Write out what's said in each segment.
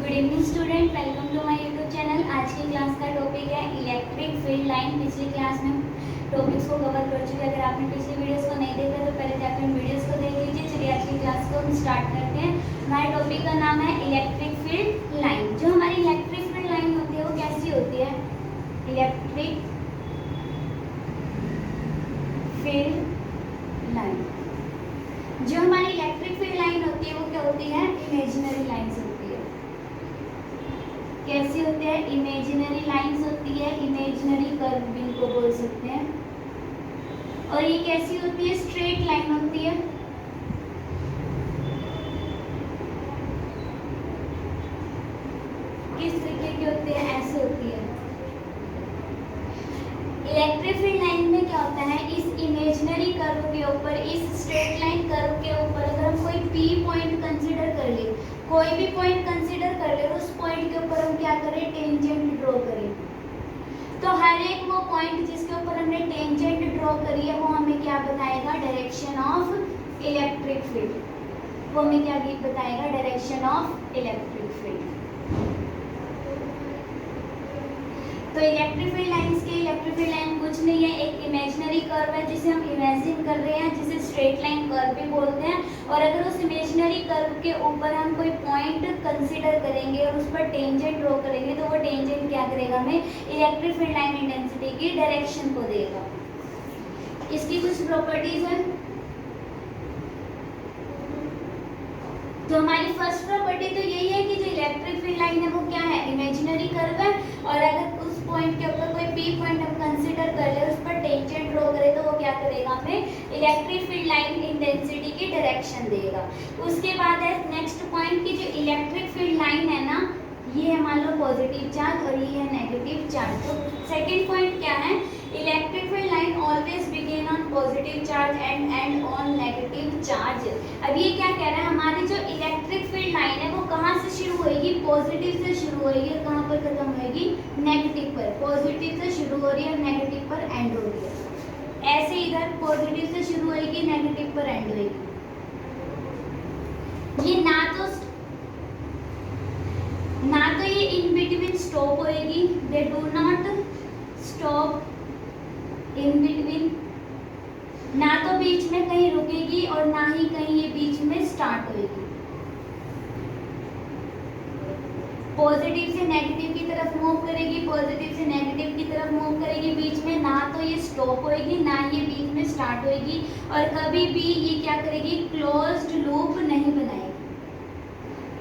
Good evening student, welcome to my YouTube channel. आज की class का टॉपिक है इलेक्ट्रिक फील्ड लाइन। पिछली क्लास में टॉपिक्स को कवर कर चुके हैं। अगर आपने पिछली वीडियोस को नहीं देखा तो पहले जाकर इन वीडियोस को देख लीजिए। चलिए आज की क्लास को हम स्टार्ट करते हैं। हमारे टॉपिक का नाम है इलेक्ट्रिक फील्ड लाइन। जो हमारी इलेक्ट्रिक फील्ड लाइन होती है वो कैसी होती है? इलेक्ट्रिक फील्ड लाइन, जो हमारी इलेक्ट्रिक फील्ड लाइन होती है वो क्या होती है? इमेजिनरी लाइंस होती है। कैसी होती है? इमेजिनरी लाइंस होती है। इमेजिनरी कर्व भी इनको बोल सकते हैं। और ये कैसी होती है? स्ट्रेट लाइन होती है। किस तरीके की होती है? ऐसे होती है। इलेक्ट्रिक फील्ड लाइन में क्या होता है? इस इमेजिनरी कर्व के ऊपर, इस स्ट्रेट लाइन कर्व के ऊपर अगर हम कोई पी पॉइंट कंसीडर कर ले, कोई भी पॉइंट कंसीडर कर ले, उस पॉइंट के ऊपर हम क्या करें? टेंजेंट ड्रॉ करें। तो हर एक वो पॉइंट जिसके ऊपर हमने टेंजेंट ड्रॉ करी है वो हमें क्या बताएगा? Direction of electric field. वो हमें क्या बताएगा? Direction of electric field. तो इलेक्ट्रिक फील्ड लाइंस के इलेक्ट्रिक फील्ड लाइन कुछ नहीं है, एक इमेजिनरी कर्व है जिसे हम इमेजिन कर रहे हैं, जिसे स्ट्रेट लाइन कर्व भी बोलते हैं। और अगर उस इमेजिनरी कर्व के ऊपर हम कोई पॉइंट कंसीडर करेंगे और उस पर टेंजेंट ड्रॉ करेंगे तो वो टेंजेंट क्या करेगा? हमें इलेक्ट्रिक फील्ड लाइन इंटेंसिटी की डायरेक्शन को देगा। इसकी कुछ प्रॉपर्टीज है। तो हमारी फर्स्ट प्रॉपर्टी तो यही है कि जो इलेक्ट्रिक फील्ड लाइन है वो क्या है? इमेजिनरी कर्व है। और अगर उस पॉइंट के ऊपर कोई पी पॉइंट हम कंसीडर कर ले, उस पर टेंजेंट ड्रॉ करें तो वो क्या करेगा? हमें इलेक्ट्रिक फील्ड लाइन इंटेंसिटी की डायरेक्शन देगा। उसके बाद है नेक्स्ट पॉइंट की जो इलेक्ट्रिक फील्ड लाइन है ना, ये है मान लो पॉजिटिव चार्ज और ये है नेगेटिव चार्ज। तो सेकेंड पॉइंट क्या है? Electric field line always begin on positive charge and and on negative charge. अब ये क्या कह रहा है? हमारी जो इलेक्ट्रिक फील्ड लाइन है वो कहाँ से शुरू होगी? पॉजिटिव से शुरू होगी और कहाँ पर खत्म होगी? नेगेटिव पर। पॉजिटिव से शुरू हो रही है और नेगेटिव पर एंड हो रही है। ऐसे इधर पॉजिटिव से शुरू होगी, नेगेटिव पर एंड होगी। ये ना तो ये इन बिटवीन स्टॉप होएगी, they do not stop in between, ना तो बीच में कहीं रुकेगी और ना ही कहीं ये बीच में स्टार्ट होएगी। पॉजिटिव से नेगेटिव की तरफ मूव करेगी, पॉजिटिव से नेगेटिव की तरफ मूव करेगी, बीच में ना तो ये स्टॉप होएगी ना ये बीच में स्टार्ट होएगी। और कभी भी ये क्या करेगी? क्लोज्ड लूप नहीं बनाएगी।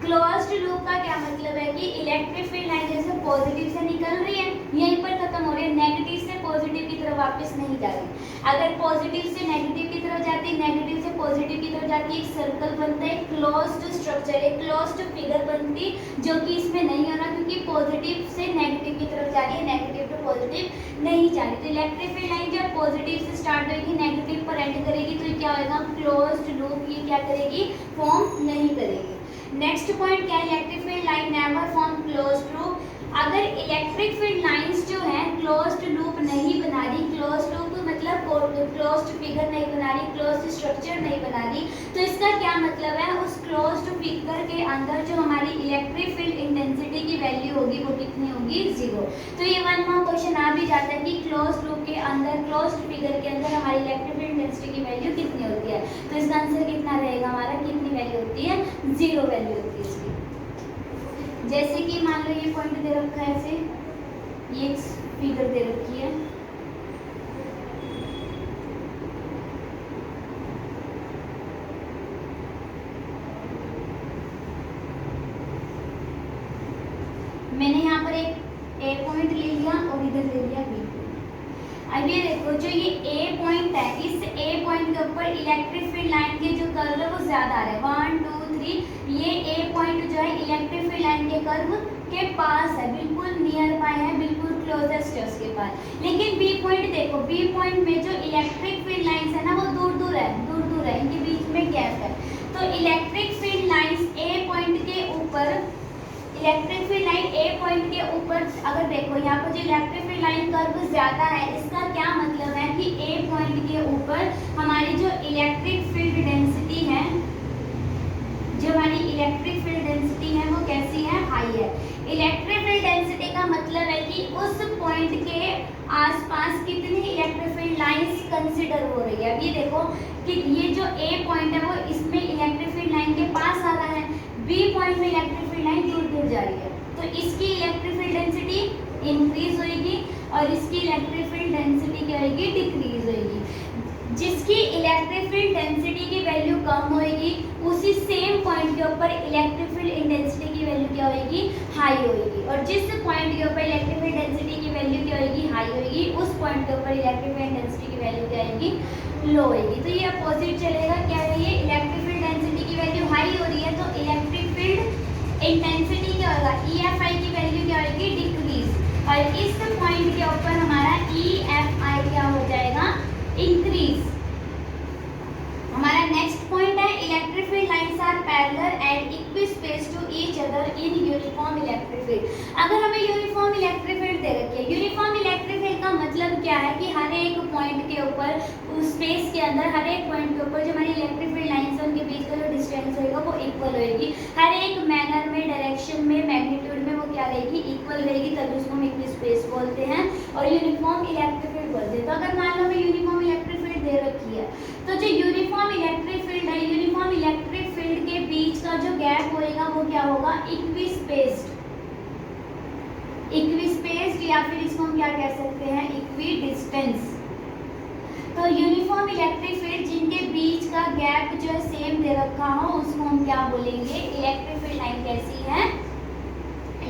क्लोज्ड लूप का क्या मतलब है कि इलेक्ट्रिक फील्ड लाइन जैसे पॉजिटिव से निकल रही है यहीं पर खत्म हो रही है, नेगेटिव से पॉजिटिव की तरफ वापस नहीं जा रही। अगर पॉजिटिव से नेगेटिव की तरफ जाती है, नेगेटिव से पॉजिटिव की तरफ जाती है, एक सर्कल बनता है, क्लोज्ड स्ट्रक्चर, एक क्लोज्ड फिगर बनती, जो कि इसमें नहीं हो रहा क्योंकि पॉजिटिव से नेगेटिव की तरफ जा रही है, नेगेटिव टू पॉजिटिव नहीं जा रही। तो इलेक्ट्रिक फील्ड लाइन जब पॉजिटिव से स्टार्ट होगी, नेगेटिव पर एंड करेगी तो क्या होगा? क्लोज्ड लूप ये क्या करेगी? फॉर्म नहीं करेगी। नेक्स्ट पॉइंट क्या है? Electric field line never form closed loop. अगर इलेक्ट्रिक फील्ड लाइंस जो है क्लोज्ड लूप नहीं बना रही, क्लोज्ड लूप मतलब क्लोज्ड फिगर नहीं बना रही, क्लोज्ड स्ट्रक्चर नहीं बना रही, तो इसका क्या मतलब है? उस क्लोज्ड फिगर के अंदर जो हमारी इलेक्ट्रिक फील्ड इंटेंसिटी की वैल्यू होगी वो कितनी होगी? 0। तो ये वन मार्क क्वेश्चन आ भी जाता है कि क्लोज्ड लूप के अंदर, क्लोज्ड फिगर के अंदर हमारी इलेक्ट्रिक फील्ड इंटेंसिटी की वैल्यू कितनी होती है? तो इसका आंसर कितना रहेगा हमारा? कितनी वैल्यू होती है? 0 वैल्यू होती है इसकी। जैसे कि मान लो ये पॉइंट दे रखा है, ऐसे ये फिगर दे रखी है, मैंने यहाँ पर एक ए पॉइंट ले लिया और इधर ले लिया बी। अब ये देखो जो ये ए पॉइंट है, इस ए पॉइंट के ऊपर इलेक्ट्रिक फील्ड लाइन के जो कर्व है वो ज्यादा आ रहे हैं, 1 2 3। ये ए पॉइंट जो है इलेक्ट्रिक फील्ड लाइन के कर्व के पास है, बिल्कुल नियर बाय है, बिल्कुल क्लोजेस्ट है उसके पास। लेकिन बी पॉइंट देखो, बी पॉइंट में जो इलेक्ट्रिक फील्ड लाइंस है ना वो दूर दूर है, इनके बीच में गैप है। तो इलेक्ट्रिक फील्ड लाइंस ए पॉइंट के ऊपर, इलेक्ट्रिक फील्ड लाइन ए पॉइंट के ऊपर अगर देखो यहाँ पर जो इलेक्ट्रिक फील्ड लाइन कर्व ज्यादा है, इसका क्या मतलब है कि ए पॉइंट के ऊपर हमारी जो इलेक्ट्रिक फील्ड डेंसिटी है, जो हमारी इलेक्ट्रिक फील्ड डेंसिटी है वो कैसी है? हाई है। उस पॉइंट के आसपास कितनी इलेक्ट्रिक फील्ड लाइंस कंसिडर हो रही है। अब ये देखो कि ये जो ए पॉइंट है वो इसमें इलेक्ट्रिक फील्ड लाइन के पास आ रहा है, बी पॉइंट में इलेक्ट्रिक फील्ड लाइन दूर दूर जा रही है, तो इसकी इलेक्ट्रिक फील्ड डेंसिटी इंक्रीज होगी और इसकी इलेक्ट्रिक फील्ड डेंसिटी क्या होगी, डिक्रीज होगी। जिसकी इलेक्ट्रिक फील्ड डेंसिटी की वैल्यू कम होगी उसी सेम पॉइंट के ऊपर इलेक्ट्रिक फील्ड इंटेंसिटी की वैल्यू क्या होगी, हाई होगी, और जिस पॉइंट के ऊपर इलेक्ट्रिक फील्ड डेंसिटी की वैल्यू क्या होगी, हाई होगी, उस पॉइंट के ऊपर इलेक्ट्रिक फील्ड डेंसिटी की वैल्यू क्या होगी, लो होगी। तो ये अपोजिट चलेगा, क्या है ये, इलेक्ट्रिक फील्ड डेंसिटी की वैल्यू हाई हो रही है तो इलेक्ट्रिक फील्ड इंटेंसिटी क्या होगा, EFI की वैल्यू क्या होगी, डिक्रीज, और इस पॉइंट के ऊपर हमारा EFI क्या हो जाएगा, इंक्रीज। हमारा नेक्स्ट पॉइंट है electric field lines are parallel and equi space to each other in uniform electric field. अगर हमें यूनिफॉर्म इलेक्ट्रिक फील्ड दे रखी है, यूनिफॉर्म इलेक्ट्रिक फील्ड का मतलब क्या है कि हर एक पॉइंट के ऊपर, उस स्पेस के अंदर हर एक पॉइंट के ऊपर जो हमारी इलेक्ट्रिक फील्ड लाइंस है उनके बीच का जो डिस्टेंस होगा वो इक्वल होगी, हर एक मैनर में, डायरेक्शन में, मैग्नीट्यूड में वो क्या रहेगी, इक्वल रहेगी, तभी उसको हम इक्वी स्पेस बोलते हैं और यूनिफॉर्म इलेक्ट्रिक फील्ड बोलते हैं। तो अगर मान लो हमें यूनिफॉर्म इलेक्ट्रिक फील्ड दे रखी है तो जो यूनिफॉर्म इलेक्ट्रिक फील्ड है, यूनिफॉर्म इलेक्ट्रिक फील्ड के बीच का जो गैप होएगा वो क्या होगा, इक्वी स्पेस्ड, इक्वी स्पेस्ड, या फिर इसको हम क्या कह सकते हैं, इक्वी डिस्टेंस। तो यूनिफॉर्म इलेक्ट्रिक फील्ड जिनके बीच का गैप जो है सेम दे रखा हो उसको हम क्या बोलेंगे, इलेक्ट्रिक फील्ड लाइन कैसी है,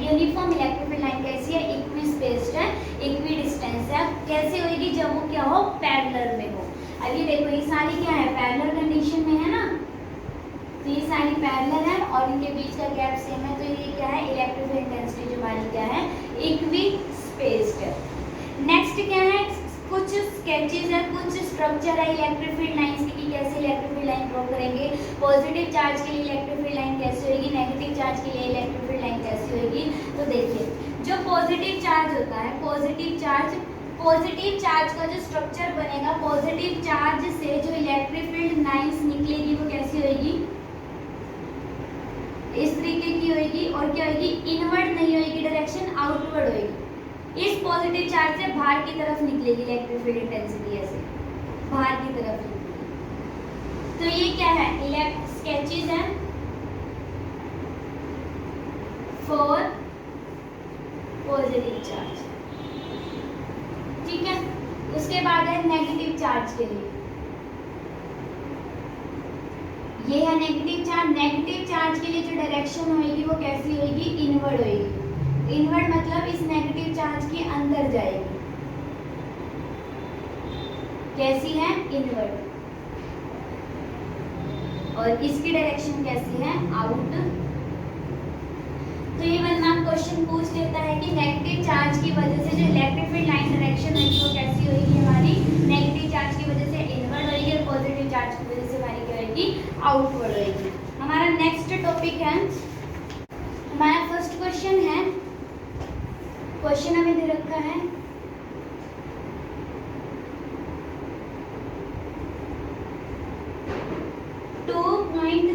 यूनिफॉर्म इलेक्ट्रिक फील्ड लाइन कैसी है, इक्वी स्पेस्ड है, इक्वी डिस्टेंस है। कैसे होगी, जब वो क्या हो, पैरेलल में हो। अब ये देखो ये सारी क्या है, पैरेलल कंडीशन में है ना, तो ये सारी पैरेलल है और इनके बीच का गैप सेम है, तो ये क्या है, इलेक्ट्रिक फील्ड इंटेंसिटी जो हमारी क्या है, इक्वी स्पेस्ड है। नेक्स्ट क्या है, कुछ स्केचेस है, कुछ स्ट्रक्चर है इलेक्ट्रिक फील्ड लाइंस की, कैसे इलेक्ट्रिक फील्ड लाइन ड्रॉ करेंगे, पॉजिटिव चार्ज के लिए इलेक्ट्रिक फील्ड लाइन कैसे होगी, नेगेटिव चार्ज के लिए इलेक्ट्रिक फील्ड लाइन कैसी होगी। तो देखिए जो पॉजिटिव चार्ज होता है, पॉजिटिव चार्ज का जो स्ट्रक्चर बनेगा, पॉजिटिव चार्ज से जो इलेक्ट्रिक फील्ड लाइंस निकलेगी वो कैसी होगी, इस तरीके की होगी, और क्या होगी, इनवर्ड नहीं होगी, डायरेक्शन आउटवर्ड होगी। इस पॉजिटिव चार्ज से बाहर की तरफ निकलेगी इलेक्ट्रिक फील्ड इंटेंसिटी, ऐसे बाहर की तरफ निकलेगी। तो ये क्या है, स्केचेस हैं फॉर पॉजिटिव चार्ज, ठीक है। उसके बाद है नेगेटिव चार्ज के लिए, ये है नेगेटिव चार्ज। नेगेटिव चार्ज के लिए जो डायरेक्शन होगी वो कैसी होगी, इनवर्ड होगी। इनवर्ड मतलब इस नेगेटिव चार्ज के अंदर जाएगी, कैसी है, इनवर्ड, और इसकी डायरेक्शन कैसी है, आउट। तो ये वरना क्वेश्चन पूछ लेता है कि नेगेटिव चार्ज की वजह से जो इलेक्ट्रिक फील्ड लाइन डायरेक्शन होगी वो कैसी होगी, हमारी नेगेटिव चार्ज की वजह से इनवर्ड होगी और पॉजिटिव चार्ज की वजह से हमारी क्या होगी, आउटवर्ड होगी। हमारा नेक्स्ट टॉपिक है, हमारा फर्स्ट क्वेश्चन है, क्वेश्चन हमें दे रखा है,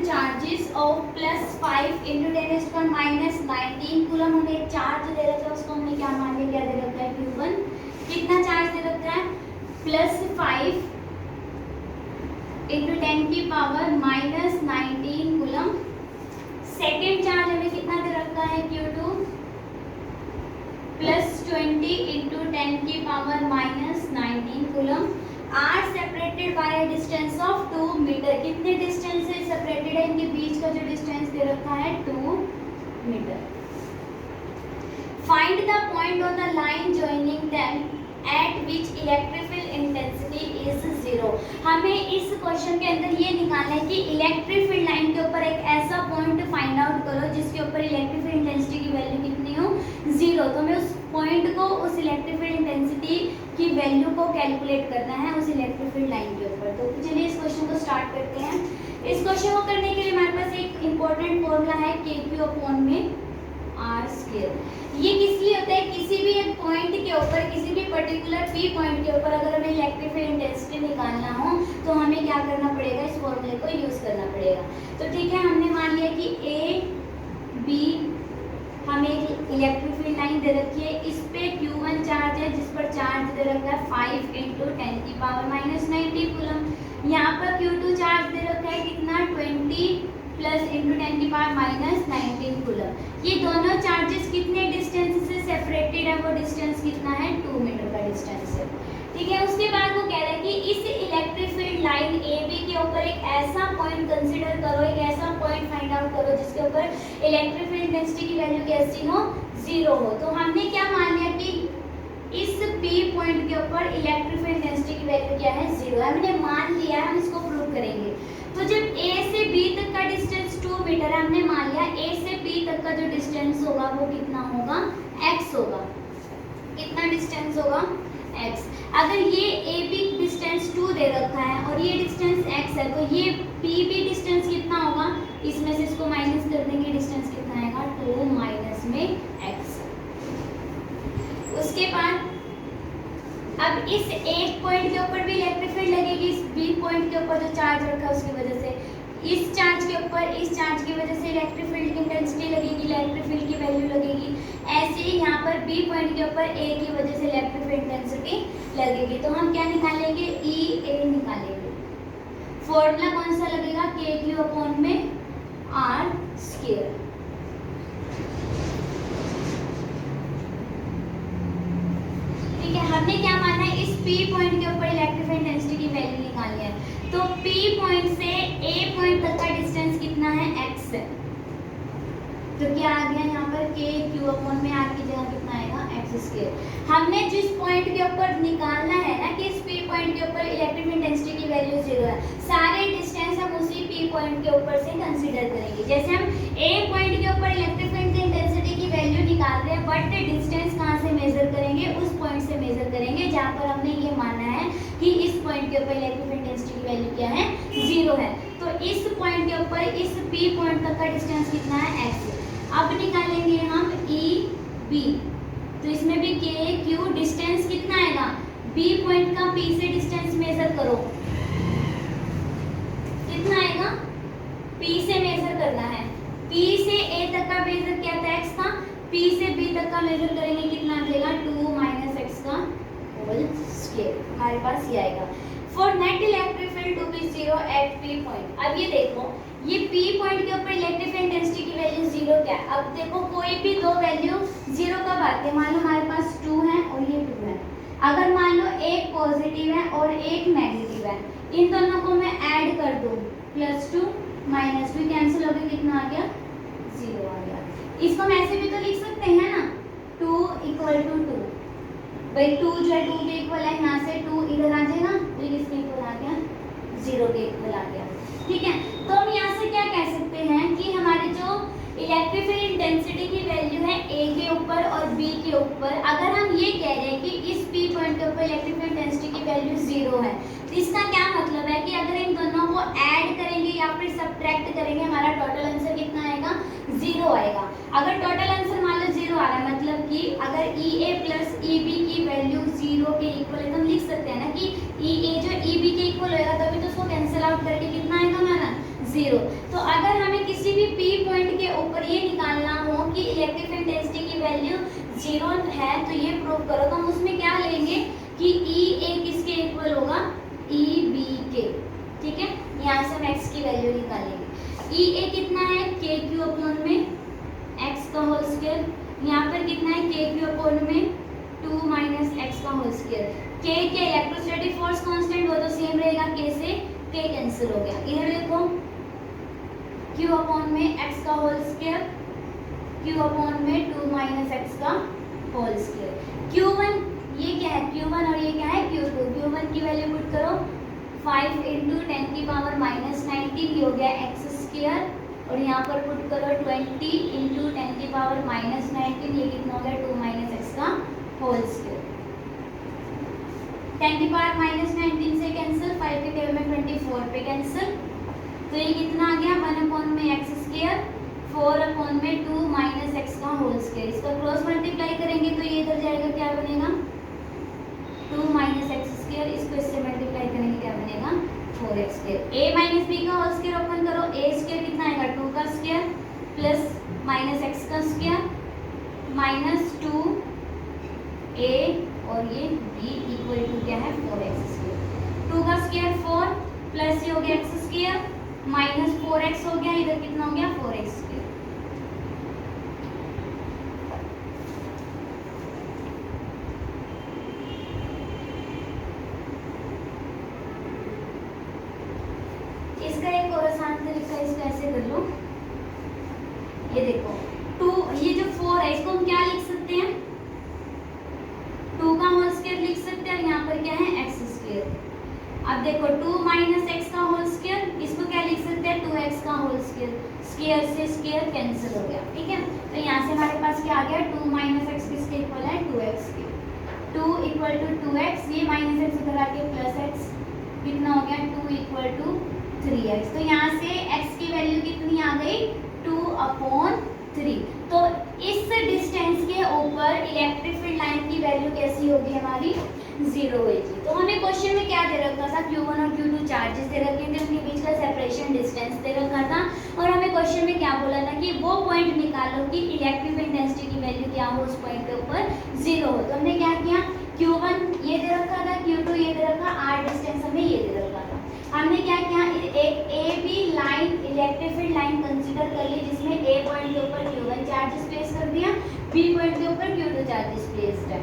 चार्जेस ऑफ +5 × 10⁻⁻19 कूलम, हमें एक चार्ज दे रखा है, उसको हमने क्या मान लिया, क्या दे रखा है, Q1। कितना चार्ज दे रखा है, +5 × 10⁻⁻19 कूलम। सेकेंड चार्ज हमें कितना दे रखा है, Q2, +20 × 10⁻⁻19 coulomb. Are separated by a distance of 2 metre. कितने डिस्टेंस से सेपरेटेड है, इनके बीच का जो डिस्टेंस दे रखा है 2 metre. Find the point on the line joining them at which electric field intensity is 0। हमें इस क्वेश्चन के अंदर ये निकालना है कि इलेक्ट्रिक फील्ड लाइन के ऊपर एक ऐसा पॉइंट फाइंड आउट करो जिसके ऊपर इलेक्ट्रिक फील्ड इंटेंसिटी की वैल्यू कितनी हो, 0। तो हमें उस पॉइंट को, उस इलेक्ट्रिक फील्ड इंटेंसिटी की वैल्यू को कैलकुलेट करना है उस इलेक्ट्रिक फील्ड लाइन के ऊपर। तो चलिए इस क्वेश्चन को स्टार्ट करते हैं। इस क्वेश्चन को करने के लिए हमारे पास एक इंपॉर्टेंट फॉर्मूला है, Kq/r²। ये किस लिए होता है, किसी भी एक पॉइंट के ऊपर, किसी भी पर्टिकुलर P पॉइंट के ऊपर अगर हमें इलेक्ट्रिक फील्ड इंटेंसिटी निकालना हो तो हमें क्या करना पड़ेगा, इस फॉर्मूले को यूज करना पड़ेगा। तो ठीक है, हमने मान लिया कि A B हमें इलेक्ट्रिक फील्ड लाइन दे रखी है, इस पे Q1 चार्ज है जिस पर चार्ज दे रखा है 5 × 10⁻⁻90 कूलम। यहाँ पर Q2 चार्ज दे रखा है कितना 20 प्लस × 10⁻19 कूलम। ये दोनों चार्जेस कितने डिस्टेंस से सेपरेटेड है, वो डिस्टेंस कितना है 2 मीटर का डिस्टेंस है, ठीक है। उसके बाद वो कह रहा है कि इस इलेक्ट्रिक फील्ड लाइन AB के ऊपर एक ऐसा पॉइंट कंसीडर करो, एक ऐसा पॉइंट फाइंड आउट करो जिसके ऊपर इलेक्ट्रिक फील्ड डेंसिटी की वैल्यू कैसी हो 0 हो। तो हमने क्या मान लिया कि इस P पॉइंट के ऊपर इलेक्ट्रिक फील्ड डेंसिटी की वैल्यू क्या है 0 है, हमने मान लिया है, हम इसको प्रूव करेंगे। तो जब A से B तक का डिस्टेंस 2 मीटर है, हमने मान लिया A से B तक का जो डिस्टेंस होगा वो कितना होगा x होगा। कितना डिस्टेंस होगा x। अगर ये AB डिस्टेंस 2 दे रखा है और ये डिस्टेंस x है, तो ये PB डिस्टेंस कितना होगा, इसमें से इसको माइनस कर देंगे, डिस्टेंस कितना आएगा 2 माइनस में x। उसके बाद अब इस एक पॉइंट के ऊपर भी इलेक्ट्रिक फील्ड लगेगी, इस B पॉइंट के ऊपर जो चार्ज रखा है उसकी वजह से, इस चार्ज के ऊपर इस चार्ज की वजह से इलेक्ट्रिक फील्ड की इंटेंसिटी लगेगी, इलेक्ट्रिक फील्ड की वैल्यू लगेगी। ऐसे ही यहाँ पर B पॉइंट के ऊपर A की वजह से इलेक्ट्रिक फील्ड इंटेंसिटी लगेगी। तो हम क्या निकालेंगे EA निकालेंगे। फॉर्मूला कौन सा लगेगा KQ में R²। ठीक है, हमने क्या माना है इस P पॉइंट के ऊपर इलेक्ट्रिक फील्ड इंटेंसिटी की वैल्यू निकालनी है। तो P पॉइंट से A पॉइंट तक का डिस्टेंस कितना है x है। तो क्या आ गया यहाँ पर KQ में R की जगह कितना आएगा x²। हमने जिस पॉइंट के ऊपर निकालना है ना कि इस P पॉइंट के ऊपर इलेक्ट्रिक इंटेंसिटी की वैल्यू 0 है, सारे डिस्टेंस हम उसी P पॉइंट के ऊपर से कंसीडर करेंगे। जैसे हम A पॉइंट के ऊपर इलेक्ट्रिक फील्ड इंटेंसिटी की वैल्यू निकाल रहे हैं, बट डिस्टेंस कहाँ से मेजर करेंगे, उस पॉइंट से मेजर करेंगे जहाँ पर हमने ये माना है कि इस पॉइंट के ऊपर इलेक्ट्रिक इंटेंसिटी की वैल्यू क्या है 0 है। तो इस पॉइंट के ऊपर इस P पॉइंट तक का डिस्टेंस कितना है x। अब निकालेंगे हम EB। तो इसमें भी KQ डिस्टेंस कितना आएगा, B पॉइंट का P से डिस्टेंस मेजर करो, कितना आएगा P से मेजर करना है। P से A तक का मेजर क्या था x था, P से B तक का मेजर करेंगे कितना आ जाएगा 2 माइनस x का होल स्क्वायर। हमारे पास ये आएगा। For net electric field to be 0 at P point. अब ये देखो ये P पॉइंट के ऊपर इलेक्ट्रिक फील्ड इंटेंसिटी की वैल्यू 0 क्या है। अब देखो कोई भी दो वैल्यू 0 कब आती है, मान लो हमारे पास 2 है और ये 2 है। अगर मान लो एक पॉजिटिव है और एक नेगेटिव है, इन दोनों को मैं ऐड कर दूं +2 -2 कैंसिल हो गया, कितना आ गया 0 आ गया। इसको हम ऐसे भी तो लिख सकते हैं ना 2 = 2। भाई 2 जो है 2 के इक्वल है, यहाँ से 2 इधर आ जाएगा तो ये किसके इक्वल आ गया 0 के इक्वल आ गया। ठीक है, तो हम यहाँ से क्या कह सकते हैं कि हमारे जो इलेक्ट्रिक फील्ड इंटेंसिटी की वैल्यू है A के ऊपर और B के ऊपर, अगर हम ये कह रहे हैं कि इस P पॉइंट के ऊपर इलेक्ट्रिक फील्ड इंटेंसिटी की वैल्यू 0 है, तो इसका क्या मतलब है कि अगर इन दोनों को ऐड करेंगे या फिर सब्ट्रैक्ट करेंगे, हमारा टोटल आंसर कितना आएगा 0 आएगा। अगर टोटल आंसर मान लो 0 आ रहा है, मतलब कि अगर EA प्लस EB की वैल्यू 0 के इक्वल है, तो हम लिख सकते हैं ना कि EA जो EB के इक्वल होएगा तभी तो उसको कैंसिल आउट करके कितना आएगा हमारा 0। तो अगर हमें किसी भी P पॉइंट के ऊपर ये निकालना हो कि इलेक्ट्रिक इंटेंसिटी की वैल्यू 0 है तो ये प्रूव करो, तो हम उसमें क्या लेंगे कि EA किसके इक्वल होगा EB के। ठीक है, यहाँ से हम x की वैल्यू निकालेंगे। EA कितना है KQ में x का होल स्क्वायर, यहाँ पर कितना है KQ में 2 माइनस x का होल स्क्वायर। K के इलेक्ट्रोस्टैटिक फोर्स कांस्टेंट हो तो सेम रहेगा, K से K कैंसिल हो गया। इधर देखो Q में x का होल स्क्वायर, Q में 2 माइनस x का होल स्क्वायर। Q1 ये क्या है Q1 और ये क्या है Q2। Q1 की वैल्यू पुट करो 5 × 10⁻⁻19 ये हो गया x² और यहाँ पर पुट करो 20 × 10⁻⁻19 ये कितना हो गया 2 माइनस x का होल स्क्वायर। 10⁻⁻19 से कैंसिल, 5 के टेबल में 24 पे कैंसिल, तो ये कितना आ गया 1/x², 4/2 माइनस x का होल स्क्वायर। इसका क्रॉस मल्टीप्लाई करेंगे तो ये इधर जाएगा, क्या बनेगा 2 माइनस x², इसको इससे मल्टीप्लाई करेंगे क्या बनेगा 4x²। a माइनस b का होल स्क्वायर ओपन करो, a² कितना आएगा 2 का स्क्वायर प्लस माइनस x का स्क्वायर माइनस 2a और ये b इक्वल टू क्या है 4x स्क्वायर। 2 का स्क्वायर 4 प्लस ये हो गया x स्क्वायर माइनस 4x हो गया, इधर कितना हो गया 4x स्क्वायर। इसका एक और आसान तरीका इसको ऐसे कर लो, ये देखो 2 ये जो 4 है इसको हम क्या लिख सकते हैं 2 का होल स्क्वायर लिख सकते हैं और यहाँ पर क्या है x स्क्वायर। अब देखो 2 माइनस एक्स का होल स्क्वायर इसको क्या लिख सकते हैं 2x का होल स्क्वायर, स्क्वायर से स्क्वायर कैंसिल हो गया, ठीक है। तो यहाँ से हमारे पास क्या आ गया 2 माइनस एक्स किसके इक्वल है 2x के, 2 इक्वल टू 2x, ये माइनस एक्स उधर आके प्लस एक्स, कितना हो गया 2 इक्वल टू 3x। तो यहाँ से x की वैल्यू कितनी आ गई 2/3। तो इस डिस्टेंस के ऊपर इलेक्ट्रिक फील्ड लाइन की वैल्यू कैसी होगी हमारी 0 होगी। तो हमें क्वेश्चन में क्या दे रखा था Q1 और Q2 चार्जेस दे रखे थे, उनके बीच का सेपरेशन डिस्टेंस दे रखा था और हमें क्वेश्चन में क्या बोला था कि वो पॉइंट निकालो कि इलेक्ट्रिक इंटेंसिटी की वैल्यू क्या हो उस पॉइंट के ऊपर 0 हो। तो हमने क्या किया Q1 ये दे रखा था, Q2 ये दे रखा, R डिस्टेंस हमें ये दे रखा था। हमने क्या किया एक A B line electric field line consider कर ली जिसमें ए पॉइंट के ऊपर Q1 चार्जेस प्लेस कर दिया, बी पॉइंट के ऊपर Q2 चार्जेस प्लेस्ड है।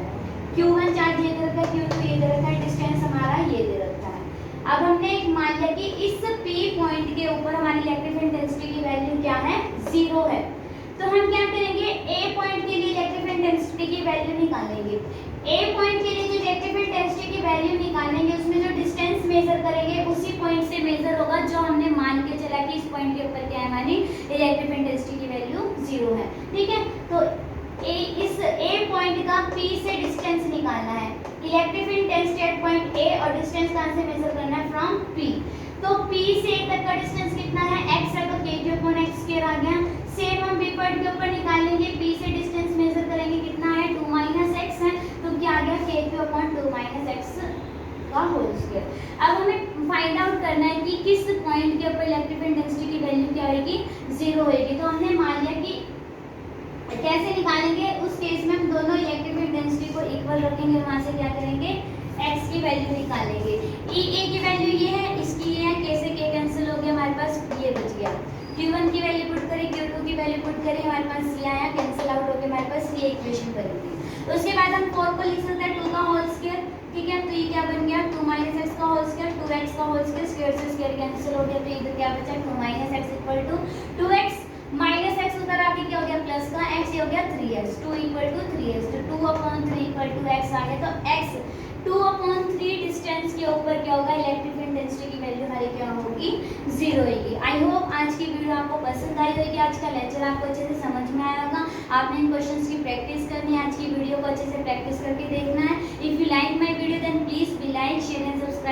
Q1 चार्ज ये दे रखा है, Q2 ये दे रखा है, डिस्टेंस हमारा ये दे रखा है। अब हमने एक मान लिया कि इस P पॉइंट के ऊपर हमारी इलेक्ट्रिक इंटेंसिटी की वैल्यू क्या है 0 है। तो हम क्या करेंगे A पॉइंट के लिए इलेक्ट्रिक इंटेंसिटी की वैल्यू निकालेंगे। A पॉइंट के लिए जो इलेक्ट्रिक इंटेंसिटी की वैल्यू निकालेंगे उसमें जो डिस्टेंस मेजर करेंगे उसी पॉइंट से मेजर होगा जो हमने मान के चला कि इस पॉइंट के ऊपर क्या है हमारी इलेक्ट्रिक इंटेंसिटी की वैल्यू 0 है, ठीक है। तो इस A पॉइंट का P से डिस्टेंस निकालना है, electric intensity at point A और डिस्टेंस कहां से मेजर करना है फ्रॉम P। तो P से A तक का डिस्टेंस कितना है x है, तो k/x² आ गया। सेम हम B पॉइंट के ऊपर निकालेंगे, P से डिस्टेंस मेजर करेंगे कितना है 2 - x है, तो क्या आ गया k/2 - x का होल स्क्वायर। अब हमें फाइंड आउट करना है कि किस पॉइंट के ऊपर इलेक्ट्रिक इंटेंसिटी की वैल्यू क्या होगी 0 होगी। तो हमने मान लिया कि कैसे निकालेंगे, उस केस में हम दोनों इलेक्ट्रिक इंटेंसिटी को इक्वल रखेंगे, वहां से क्या करेंगे x की वैल्यू निकालेंगे। E की वैल्यू ये है, इसकी ये है, k से k कैंसिल हो गया, हमारे पास ये बच गया। Q1 की वैल्यू पुट करें, Q2 की वैल्यू पुट करें, हमारे पास c आया, कैंसिल आउट हो गया, हमारे पास ये इक्वेशन बनेगी। तो उसके बाद हम 4 को लिख सकते हैं 2 का होल स्क्वायर, ठीक है। तो ये क्या बन गया 2 - x का होल स्क्वायर, 2x का होल स्क्वायर, स्क्वायर से स्क्वायर कैंसिल हो गया, तो इधर क्या बचा 2 - x equal to 2x minus x उधर आके क्या हो गया प्लस का, x ये हो गया 3x, 2 इक्वल टू 3x, तो 2/3 इक्वल टू x आ गया। तो x 2/3 डिस्टेंस के ऊपर क्या होगा इलेक्ट्रिक इंटेंसिटी की वैल्यू हमारी क्या होगी 0 होगी। आई होप आज की वीडियो आपको पसंद आई होगी, आज का लेक्चर आपको अच्छे से समझ में आया होगा। आपने इन क्वेश्चंस की प्रैक्टिस करनी है, आज की वीडियो को अच्छे से प्रैक्टिस करके देखना है। If you like my video then please be like share and subscribe.